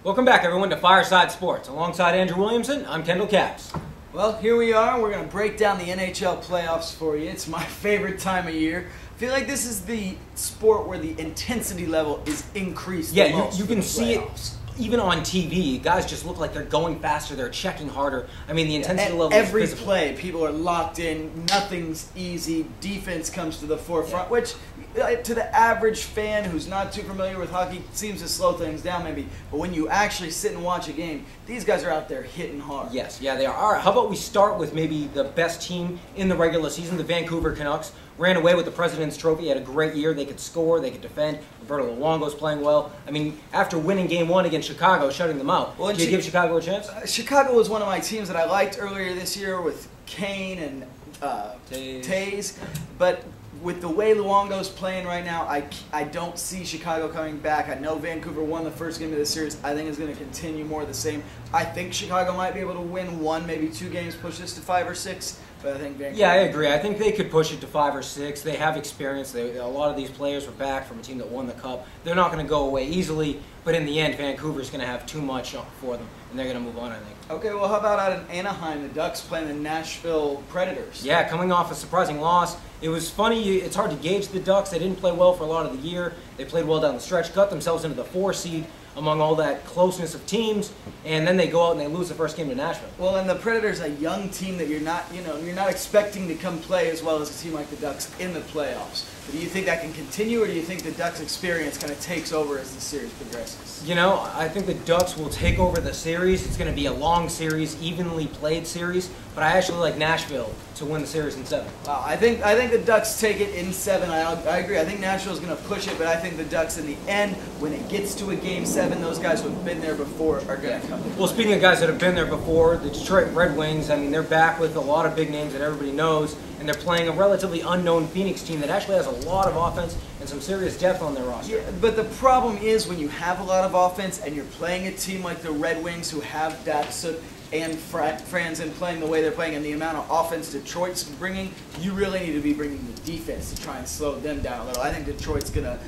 Welcome back, everyone, to Fireside Sports. Alongside Andrew Williamson, I'm Kendall Capps. Well, here we are. We're going to break down the NHL playoffs for you. It's my favorite time of year. I feel like this is the sport where the intensity level is increased. Yeah, you can see it even on TV. Guys just look like they're going faster. They're checking harder. I mean, the intensity level is every physical. play, people are locked in. Nothing's easy. Defense comes to the forefront, which to the average fan who's not too familiar with hockey seems to slow things down maybe. But when you actually sit and watch a game, these guys are out there hitting hard. Yes, yeah, they are. All right, how about we start with maybe the best team in the regular season, the Vancouver Canucks. Ran away with the President's Trophy, had a great year. They could score, they could defend. Roberto Luongo's playing well. I mean, after winning Game 1 against Chicago, shutting them out, did you give Chicago a chance? Chicago was one of my teams that I liked earlier this year with Kane and Tays. But with the way Luongo's playing right now, I don't see Chicago coming back. I know Vancouver won the first game of the series. I think it's going to continue more of the same. I think Chicago might be able to win one, maybe two games, push this to 5 or 6. But I think Vancouver. Yeah, I agree. I think they could push it to 5 or 6. They have experience. A lot of these players were back from a team that won the Cup. They're not going to go away easily, but in the end, Vancouver's going to have too much for them, and they're going to move on, I think. Okay, well, how about out in Anaheim, the Ducks playing the Nashville Predators? Yeah, coming off a surprising loss. It was funny. It's hard to gauge the Ducks. They didn't play well for a lot of the year. They played well down the stretch, got themselves into the 4 seed among all that closeness of teams, and then they go out and they lose the first game to Nashville. Well, and the Predators, a young team that you're not expecting to come play as well as a team like the Ducks in the playoffs. But do you think that can continue, or do you think the Ducks' experience kind of takes over as the series progresses? You know, I think the Ducks will take over the series. It's going to be a long series, evenly played series, but I actually like Nashville to win the series in 7. Wow, I think the Ducks take it in 7. I agree. I think Nashville's going to push it, but I think the Ducks in the end, when it gets to a Game 7, those guys who have been there before are going to come in. Well, speaking of guys that have been there before, the Detroit Red Wings, I mean, they're back with a lot of big names that everybody knows, and they're playing a relatively unknown Phoenix team that actually has a lot of offense and some serious depth on their roster. Yeah, but the problem is when you have a lot of offense and you're playing a team like the Red Wings who have Datsun and Franzen playing the way they're playing and the amount of offense Detroit's bringing, you really need to be bringing the defense to try and slow them down a little. I think Detroit's going to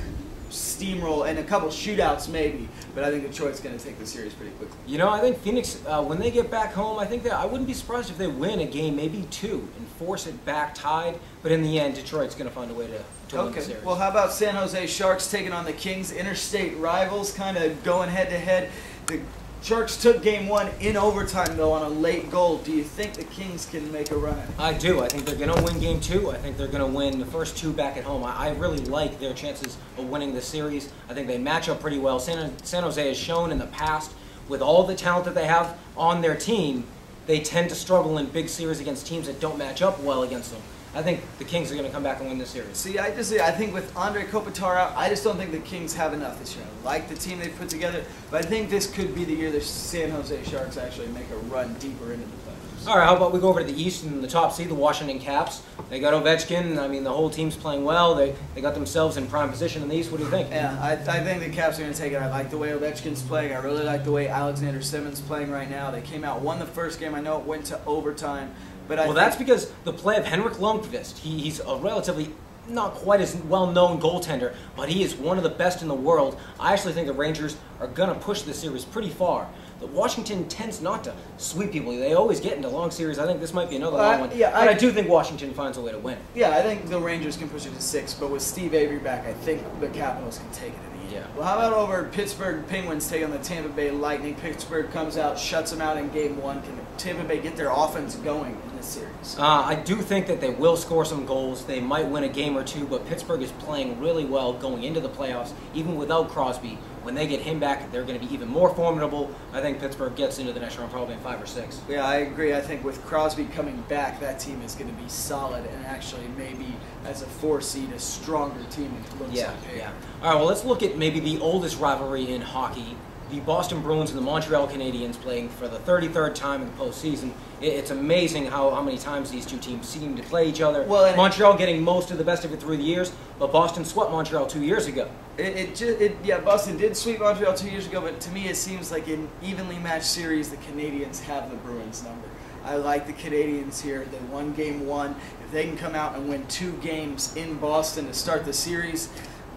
steamroll, and a couple shootouts maybe, but I think Detroit's going to take the series pretty quickly. You know, I think Phoenix, when they get back home, I think that I wouldn't be surprised if they win a game, maybe 2, and force it back tied, but in the end, Detroit's going to find a way to win the series. Well, how about San Jose Sharks taking on the Kings, interstate rivals, kind of going head-to-head. The Sharks took Game 1 in overtime, though, on a late goal. Do you think the Kings can make a run at it? I do. I think they're going to win Game 2. I think they're going to win the first 2 back at home. I really like their chances of winning the series. I think they match up pretty well. San Jose has shown in the past, with all the talent that they have on their team, they tend to struggle in big series against teams that don't match up well against them. I think the Kings are going to come back and win this series. See, I think with Andre Kopitar out, I just don't think the Kings have enough this year. I like the team they've put together, but I think this could be the year the San Jose Sharks actually make a run deeper into the playoffs. All right, how about we go over to the East and the top seed, the Washington Caps. They got Ovechkin. I mean, the whole team's playing well. They got themselves in prime position in the East. What do you think? Yeah, I think the Caps are going to take it. I like the way Ovechkin's playing. I really like the way Alexander Simmons playing right now. They came out, won the first game. I know it went to overtime. But that's because the play of Henrik Lundqvist. He's a relatively not quite as well-known goaltender, but he is one of the best in the world. I actually think the Rangers are going to push this series pretty far. The Washington tends not to sweep people. They always get into long series. I think this might be another long one. Yeah, but I do think Washington finds a way to win. Yeah, I think the Rangers can push it to 6, but with Steve Avery back, I think the Capitals can take it in the end. Yeah. Well, how about over Pittsburgh Penguins taking on the Tampa Bay Lightning? Pittsburgh comes out, shuts them out in Game 1. Can Tampa Bay get their offense going in this series? I do think that they will score some goals. They might win a game or 2, but Pittsburgh is playing really well going into the playoffs, even without Crosby. When they get him back, they're going to be even more formidable. I think Pittsburgh gets into the next round probably in 5 or 6. Yeah, I agree. I think with Crosby coming back, that team is going to be solid and actually maybe as a 4 seed, a stronger team than it looks like. Yeah. All right, well, let's look at maybe the oldest rivalry in hockey. The Boston Bruins and the Montreal Canadiens playing for the 33rd time in the postseason. It's amazing how many times these two teams seem to play each other. Well, Montreal getting most of the best of it through the years, but Boston swept Montreal 2 years ago. Yeah, Boston did sweep Montreal 2 years ago, but to me it seems like in evenly matched series, the Canadiens have the Bruins number. I like the Canadiens here. They won Game 1. If they can come out and win 2 games in Boston to start the series,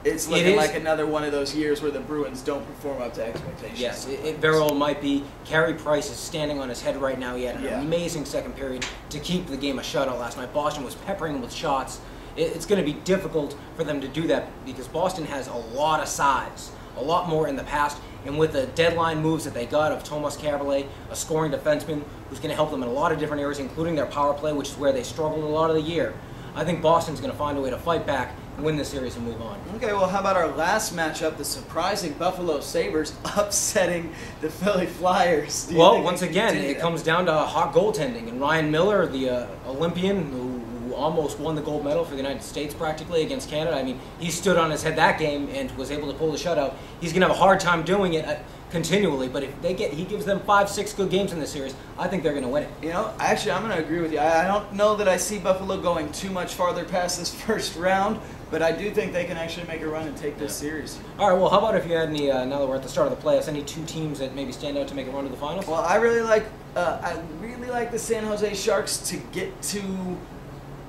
it's looking like another one of those years where the Bruins don't perform up to expectations. Yes, it very well might be. Carey Price is standing on his head right now. He had an amazing second period to keep the game a shutout last night. Boston was peppering him with shots. It's going to be difficult for them to do that because Boston has a lot of size, a lot more in the past. And with the deadline moves that they got of Thomas Kaberle, a scoring defenseman who's going to help them in a lot of different areas, including their power play, which is where they struggled a lot of the year, I think Boston's going to find a way to fight back and win this series and move on. Okay, well, how about our last matchup, the surprising Buffalo Sabres upsetting the Philly Flyers? Well, once again, it comes down to hot goaltending. And Ryan Miller, the Olympian who almost won the gold medal for the United States practically against Canada. I mean, he stood on his head that game and was able to pull the shutout. He's going to have a hard time doing it continually, but if he gives them 5-6 good games in this series, I think they're going to win it. You know, actually, I'm going to agree with you. I don't know that I see Buffalo going too much farther past this first round, but I do think they can actually make a run and take this series. All right, well, how about if you had any, now that we're at the start of the playoffs, any two teams that maybe stand out to make a run to the finals? Well, I really like the San Jose Sharks to get to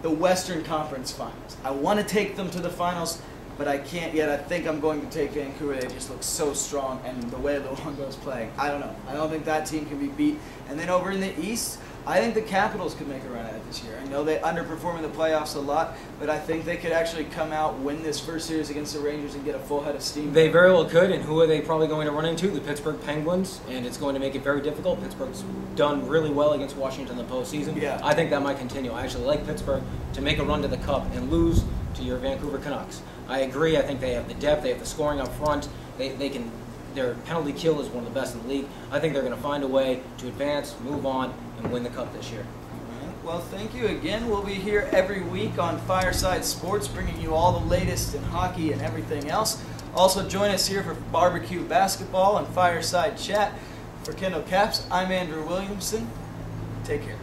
the Western Conference Finals. I want to take them to the finals, but I can't yet. I think I'm going to take Vancouver. They just look so strong, and the way Luongo's playing, I don't know. I don't think that team can be beat. And then over in the East, I think the Capitals could make a run at it this year. I know they underperform in the playoffs a lot, but I think they could actually come out, win this first series against the Rangers, and get a full head of steam. They very well could, and who are they probably going to run into? The Pittsburgh Penguins, and it's going to make it very difficult. Pittsburgh's done really well against Washington in the postseason. Yeah. I think that might continue. I actually like Pittsburgh to make a run to the Cup and lose to your Vancouver Canucks. I agree. I think they have the depth. They have the scoring up front. They can. Their penalty kill is one of the best in the league. I think they're going to find a way to advance, move on, and win the Cup this year. Well, thank you again. We'll be here every week on Fireside Sports, bringing you all the latest in hockey and everything else. Also, join us here for barbecue basketball and Fireside Chat. For Kendall Caps, I'm Andrew Williamson. Take care.